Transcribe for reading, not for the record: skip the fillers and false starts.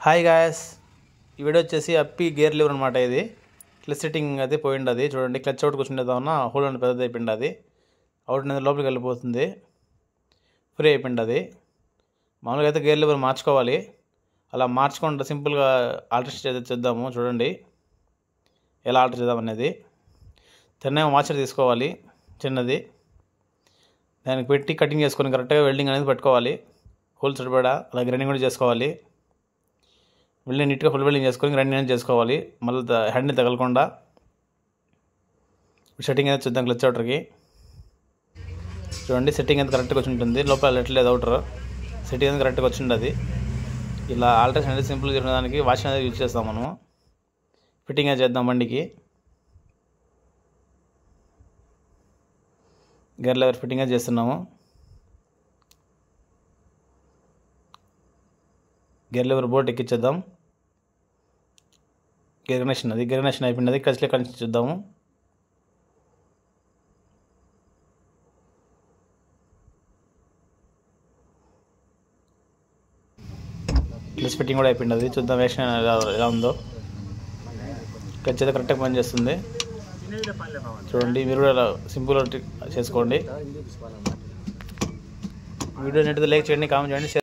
Hi guys, ఈ video వచ్చేసి అప్పి gear lever అనమాట. ఇది క్లచ్ సెట్టింగ్ అది పోయింది. అది చూడండి, క్లచ్ అవుట్ కూర్చుండేదామన్నా హోల్ అని పెద్దది అయిపోయింది. అది అవుట్ అనేది లోపలికి వెళ్ళిపోతుంది, ఫ్రీ అయిపోయింది. అది మామూలుగా అయితే గేర్ లివర్ మార్చుకోవాలి. అలా మార్చుకుంటే సింపుల్గా ఆల్టర్ చేద్దాము. చూడండి ఎలా ఆల్టర్ చేద్దాం అనేది. తిన్నేమో వాచర్ తీసుకోవాలి చిన్నది, దానికి పెట్టి కటింగ్ చేసుకొని కరెక్ట్గా వెల్డింగ్ అనేది పెట్టుకోవాలి. హోల్ సరిపడా అలా గ్రైండింగ్ కూడా చేసుకోవాలి. వెల్డింగ్ నీట్గా ఫుల్ వెల్డింగ్ చేసుకొని గ్రైండింగ్ అనేది చేసుకోవాలి. మళ్ళీ హెడ్ని తగలకుండా సెట్టింగ్ అనేది చూద్దాం. క్లచ్ అవుటర్కి చూడండి, సెట్టింగ్ అనేది కరెక్ట్గా వచ్చి ఉంటుంది. లోపల ఎట్లేదు అవుటర్ సెట్టింగ్ అనేది కరెక్ట్గా వచ్చింది. అది ఇలా ఆల్టరేషన్ అనేది సింపుల్గా చేయడానికి వాచ్ అనేది యూజ్ చేస్తాం. మనము ఫిట్టింగ్ అనేది చేద్దాం బండికి. గేర్ లివర్ ఫిట్టింగ్ అనేది చేస్తున్నాము. గేర్ లివర్ బోర్డు ఎక్కించేద్దాం. గేర్ కనెక్షన్ అయిపోయినది. క్లచ్లో కనెక్షన్ చూద్దాము. క్లచ్ ఫిట్టింగ్ కూడా అయిపోయినది. చూద్దాం వేషన్ ఎలా ఉందో. క్లచ్ అయితే కరెక్ట్గా పనిచేస్తుంది. చూడండి, మీరు కూడా సింపుల్గా చేసుకోండి. వీడియో నచ్చితే లైక్ చేయండి, కామెంట్ చేయండి,